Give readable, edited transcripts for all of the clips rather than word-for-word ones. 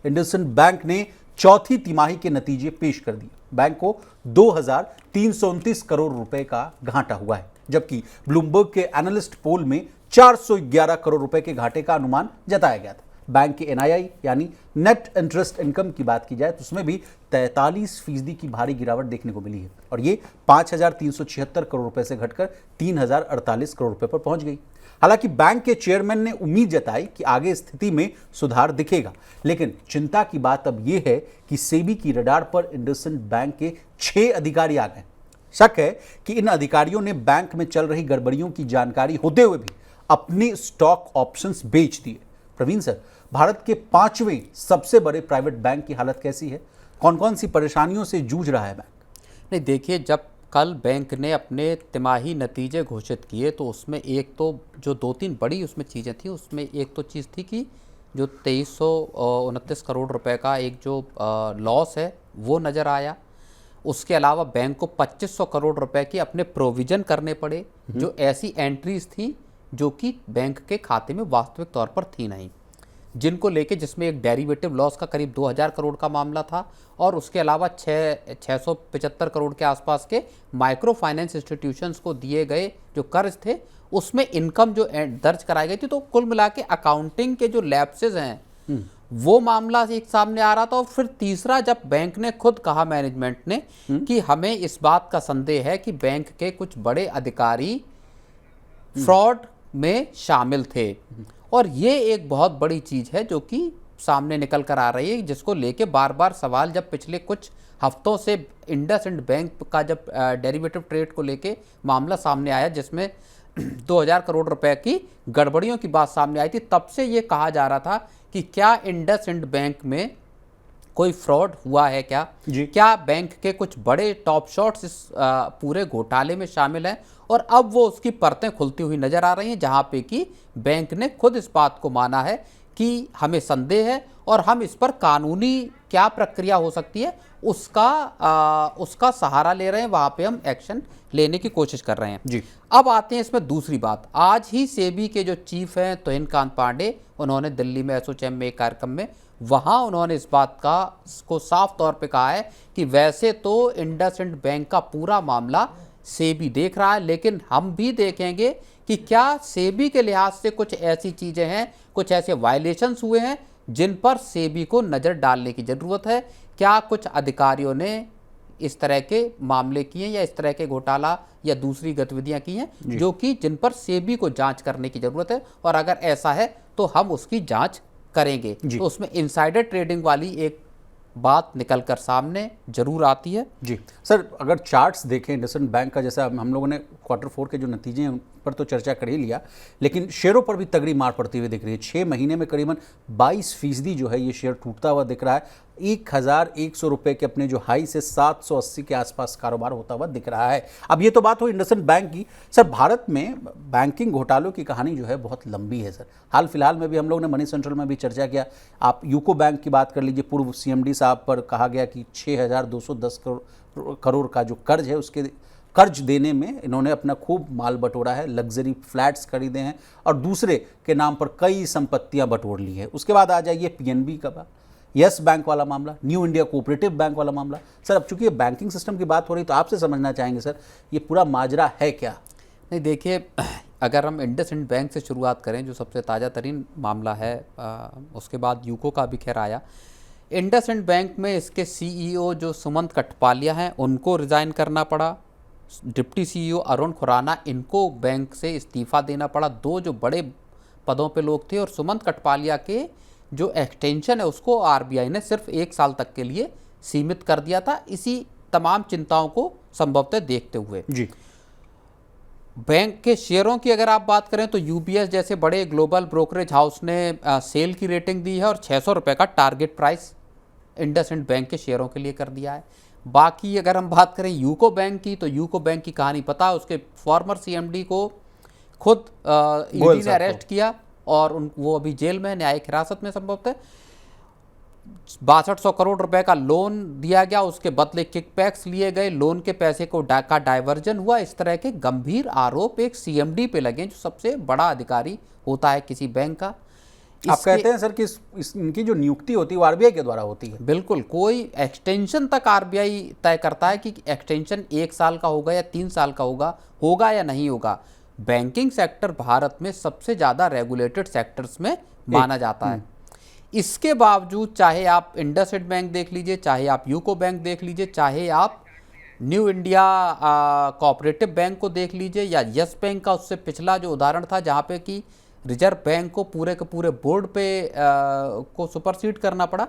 IndusInd bank ने चौथी तिमाही के नतीजे पेश कर दिए। बैंक को 2,329 करोड़ रुपए का घाटा हुआ है, जबकि ब्लूमबर्ग के एनालिस्ट पोल में 411 करोड़ रुपए के घाटे का अनुमान जताया गया था। बैंक के एनआईआई यानी नेट इंटरेस्ट इनकम की बात की जाए तो उसमें भी 43% की भारी गिरावट देखने को मिली है और ये 5,376 करोड़ रुपए से घटकर 3,048 करोड़ रुपए पर पहुंच गई। हालांकि बैंक के चेयरमैन ने उम्मीद जताई कि आगे स्थिति में सुधार दिखेगा, लेकिन चिंता की बात अब यह है कि सेबी की रडार पर इंडसइंड बैंक के 6 अधिकारी आ गए। शक है कि इन अधिकारियों ने बैंक में चल रही गड़बड़ियों की जानकारी होते हुए भी अपने स्टॉक ऑप्शंस बेच दिए। प्रवीण सर, भारत के 5वें सबसे बड़े प्राइवेट बैंक की हालत कैसी है? कौन कौन सी परेशानियों से जूझ रहा है बैंक? नहीं, देखिए, जब कल बैंक ने अपने तिमाही नतीजे घोषित किए तो उसमें एक तो जो 2-3 बड़ी उसमें चीज़ें थी, उसमें एक तो चीज़ थी कि जो 2329 करोड़ रुपए का एक जो लॉस है वो नज़र आया। उसके अलावा बैंक को 2500 करोड़ रुपए के अपने प्रोविज़न करने पड़े, जो ऐसी एंट्रीज थी जो कि बैंक के खाते में वास्तविक तौर पर थी नहीं, जिनको लेके जिसमें एक डेरिवेटिव लॉस का करीब 2000 करोड़ का मामला था और उसके अलावा 675 करोड़ के आसपास के माइक्रो फाइनेंस इंस्टीट्यूशंस को दिए गए जो कर्ज थे उसमें इनकम जो दर्ज कराई गई थी। तो कुल मिला के अकाउंटिंग के जो लैप्सेस हैं वो मामला एक सामने आ रहा था। और फिर तीसरा, जब बैंक ने खुद कहा, मैनेजमेंट ने, कि हमें इस बात का संदेह है कि बैंक के कुछ बड़े अधिकारी फ्रॉड में शामिल थे। और ये एक बहुत बड़ी चीज़ है जो कि सामने निकल कर आ रही है, जिसको लेके बार बार सवाल जब पिछले कुछ हफ्तों से इंडसइंड बैंक का जब डेरिवेटिव ट्रेड को लेके मामला सामने आया जिसमें 2000 करोड़ रुपए की गड़बड़ियों की बात सामने आई थी, तब से ये कहा जा रहा था कि क्या इंडसइंड बैंक में कोई फ्रॉड हुआ है, क्या बैंक के कुछ बड़े टॉप शॉट्स इस पूरे घोटाले में शामिल हैं। और अब वो उसकी परतें खुलती हुई नजर आ रही हैं, जहां पे कि बैंक ने खुद इस बात को माना है कि हमें संदेह है और हम इस पर कानूनी क्या प्रक्रिया हो सकती है उसका सहारा ले रहे हैं, वहां पे हम एक्शन लेने की कोशिश कर रहे हैं जी। अब आते हैं इसमें दूसरी बात। आज ही सेबी के जो चीफ हैं तुहिन कांत पांडे, उन्होंने दिल्ली में एसोचैम में एक कार्यक्रम में वहां उन्होंने इस बात को साफ तौर पे कहा है कि वैसे तो इंडसइंड बैंक का पूरा मामला सेबी देख रहा है, लेकिन हम भी देखेंगे कि क्या सेबी के लिहाज से कुछ ऐसी चीजें हैं, कुछ ऐसे वायलेशंस हुए हैं जिन पर सेबी को नजर डालने की जरूरत है। क्या कुछ अधिकारियों ने इस तरह के मामले किए या इस तरह के घोटाला या दूसरी गतिविधियां की हैं जो कि जिन पर सेबी को जांच करने की जरूरत है, और अगर ऐसा है तो हम उसकी जांच करेंगे। तो उसमें इनसाइडर ट्रेडिंग वाली एक बात निकलकर सामने जरूर आती है। जी सर, अगर चार्ट्स देखें इंडसइंड बैंक का, जैसा हम लोगों ने Q4 के जो नतीजे हैं उन पर तो चर्चा कर ही लिया, लेकिन शेयरों पर भी तगड़ी मार पड़ती हुई दिख रही है। 6 महीने में करीबन 22% जो है ये शेयर टूटता हुआ दिख रहा है। 1,100 रुपये के अपने जो हाई से 780 के आसपास कारोबार होता हुआ दिख रहा है। अब ये तो बात हो इंडसइंड बैंक की। सर, भारत में बैंकिंग घोटालों की कहानी जो है बहुत लंबी है सर। हाल फिलहाल में भी हम लोग ने मनी सेंट्रल में भी चर्चा किया। आप यूको बैंक की बात कर लीजिए, पूर्व CMD साहब पर कहा गया कि 6,210 करोड़ का जो कर्ज है उसके कर्ज देने में इन्होंने अपना खूब माल बटोरा है, लग्जरी फ्लैट्स खरीदे हैं और दूसरे के नाम पर कई संपत्तियां बटोर ली है। उसके बाद आ जाइए PNB का, यस बैंक वाला मामला, न्यू इंडिया कोऑपरेटिव बैंक वाला मामला। सर, अब चूंकि ये बैंकिंग सिस्टम की बात हो रही तो आपसे समझना चाहेंगे सर, ये पूरा माजरा है क्या? नहीं, देखिए, अगर हम इंडसइंड बैंक से शुरुआत करें जो सबसे ताज़ा तरीन मामला है, उसके बाद यूको का भी खैर आया। इंडसइंड बैंक में इसके CEO जो सुमंत कठपालिया हैं उनको रिज़ाइन करना पड़ा, डिप्टी CEO अरुण खुराना, इनको बैंक से इस्तीफ़ा देना पड़ा। 2 जो बड़े पदों पे लोग थे, और सुमंत कठपालिया के जो एक्सटेंशन है उसको RBI ने सिर्फ 1 साल तक के लिए सीमित कर दिया था, इसी तमाम चिंताओं को संभवतः देखते हुए। जी। बैंक के शेयरों की अगर आप बात करें तो UBS जैसे बड़े ग्लोबल ब्रोकरेज हाउस ने सेल की रेटिंग दी है और 600 रुपये का टारगेट प्राइस इंडसइंड बैंक के शेयरों के लिए कर दिया है। बाकी अगर हम बात करें यूको बैंक की, तो यूको बैंक की कहानी पता है, उसके फॉर्मर CMD को खुद ED ने अरेस्ट किया और वो अभी जेल में, न्यायिक हिरासत में संभवतः। 6200 करोड़ रुपए का लोन दिया गया, उसके बदले किकबैक्स लिए गए, लोन के पैसे को का डाइवर्जन हुआ। इस तरह के गंभीर आरोप एक CMD पे लगे जो सबसे बड़ा अधिकारी होता है किसी बैंक का। आप कहते हैं सर कि इनकी जो नियुक्ति होती है वो आरबीआई के द्वारा होती है? बिल्कुल, कोई एक्सटेंशन तक आरबीआई तय करता है कि एक्सटेंशन 1 साल का होगा या 3 साल का होगा या नहीं होगा। बैंकिंग सेक्टर भारत में सबसे ज़्यादा रेगुलेटेड सेक्टर्स में माना जाता है। इसके बावजूद चाहे आप इंडसइंड बैंक देख लीजिए, चाहे आप यूको बैंक देख लीजिए, चाहे आप न्यू इंडिया कोऑपरेटिव बैंक को देख लीजिए या यस बैंक का उससे पिछला जो उदाहरण था जहाँ पे कि रिजर्व बैंक को पूरे के पूरे बोर्ड पे को सुपरसीड करना पड़ा,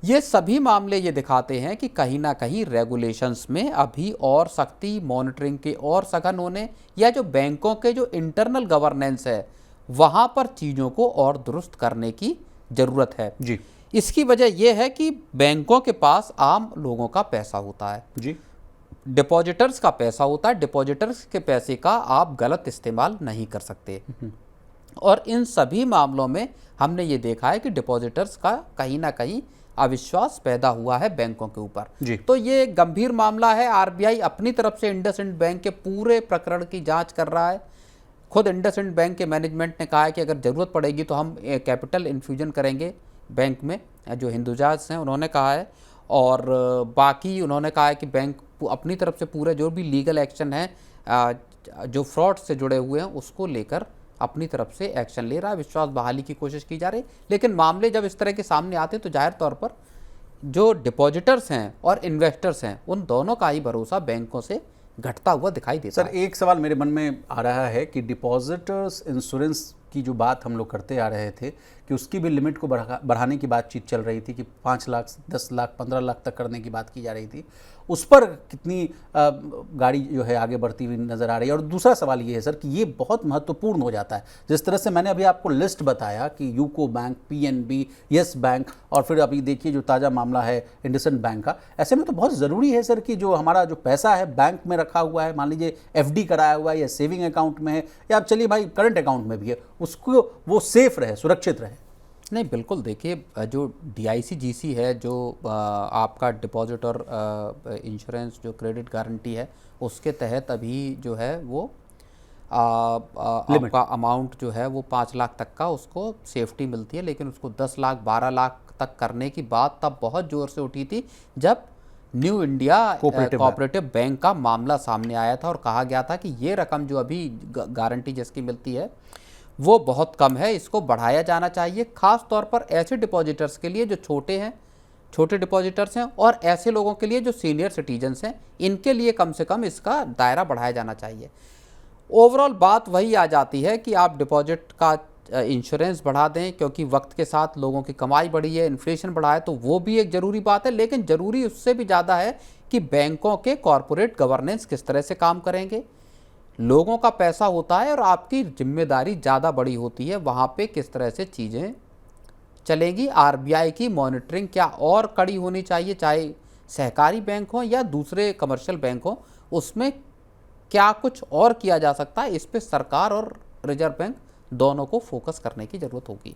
ये सभी मामले ये दिखाते हैं कि कहीं ना कहीं रेगुलेशंस में अभी और सख्ती, मॉनिटरिंग के और सघन होने या जो बैंकों के जो इंटरनल गवर्नेंस है वहाँ पर चीज़ों को और दुरुस्त करने की ज़रूरत है जी। इसकी वजह यह है कि बैंकों के पास आम लोगों का पैसा होता है जी, डिपॉजिटर्स का पैसा होता है। डिपॉजिटर्स के पैसे का आप गलत इस्तेमाल नहीं कर सकते और इन सभी मामलों में हमने ये देखा है कि डिपॉजिटर्स का कहीं ना कहीं अविश्वास पैदा हुआ है बैंकों के ऊपर। तो ये एक गंभीर मामला है। आरबीआई अपनी तरफ से इंडसइंड बैंक के पूरे प्रकरण की जांच कर रहा है। खुद इंडसइंड बैंक के मैनेजमेंट ने कहा है कि अगर ज़रूरत पड़ेगी तो हम कैपिटल इन्फ्यूजन करेंगे बैंक में, जो हिंदुजाज हैं उन्होंने कहा है। और बाकी उन्होंने कहा है कि बैंक अपनी तरफ से पूरे जो भी लीगल एक्शन है जो फ्रॉड से जुड़े हुए हैं उसको लेकर अपनी तरफ से एक्शन ले रहा है, विश्वास बहाली की कोशिश की जा रही। लेकिन मामले जब इस तरह के सामने आते हैं तो जाहिर तौर पर जो डिपॉजिटर्स हैं और इन्वेस्टर्स हैं उन दोनों का ही भरोसा बैंकों से घटता हुआ दिखाई देता है। सर एक सवाल मेरे मन में आ रहा है कि डिपॉजिटर्स इंश्योरेंस की जो बात हम लोग करते आ रहे थे कि उसकी भी लिमिट को बढ़ाने की बातचीत चल रही थी कि 5 लाख, 10 लाख, 15 लाख तक करने की बात की जा रही थी, उस पर कितनी गाड़ी जो है आगे बढ़ती हुई नज़र आ रही है। और दूसरा सवाल ये है सर कि ये बहुत महत्वपूर्ण हो जाता है, जिस तरह से मैंने अभी आपको लिस्ट बताया कि UCO bank, PNB, yes bank और फिर अभी देखिए जो ताज़ा मामला है इंडसइंड बैंक का। ऐसे में तो बहुत ज़रूरी है सर कि जो हमारा जो पैसा है बैंक में रखा हुआ है, मान लीजिए एफडी कराया हुआ है या सेविंग अकाउंट में है या आप चलिए भाई करंट अकाउंट में भी है, उसको वो सेफ रहे, सुरक्षित रहे। नहीं, बिल्कुल। देखिए जो डीआईसीजीसी है, जो आपका डिपॉजिट और इंश्योरेंस जो क्रेडिट गारंटी है उसके तहत अभी जो है वो आपका अमाउंट जो है वो 5 लाख तक का उसको सेफ्टी मिलती है। लेकिन उसको 10 लाख 12 लाख तक करने की बात तब बहुत ज़ोर से उठी थी जब न्यू इंडिया कोऑपरेटिव बैंक का मामला सामने आया था और कहा गया था कि ये रकम जो अभी गारंटी जिसकी मिलती है वो बहुत कम है, इसको बढ़ाया जाना चाहिए, खास तौर पर ऐसे डिपॉजिटर्स के लिए जो छोटे डिपॉजिटर्स हैं और ऐसे लोगों के लिए जो सीनियर सिटीजन्स हैं, इनके लिए कम से कम इसका दायरा बढ़ाया जाना चाहिए। ओवरऑल बात वही आ जाती है कि आप डिपॉजिट का इंश्योरेंस बढ़ा दें क्योंकि वक्त के साथ लोगों की कमाई बढ़ी है, इन्फ्लेशन बढ़ा है, तो वो भी एक ज़रूरी बात है। लेकिन ज़रूरी उससे भी ज़्यादा है कि बैंकों के कॉरपोरेट गवर्नेंस किस तरह से काम करेंगे। लोगों का पैसा होता है और आपकी जिम्मेदारी ज़्यादा बड़ी होती है, वहाँ पे किस तरह से चीज़ें चलेंगी। आरबीआई की मॉनिटरिंग क्या और कड़ी होनी चाहिए, चाहे सहकारी बैंक हो या दूसरे कमर्शियल बैंक हो, उसमें क्या कुछ और किया जा सकता है, इस पे सरकार और रिजर्व बैंक दोनों को फोकस करने की ज़रूरत होगी।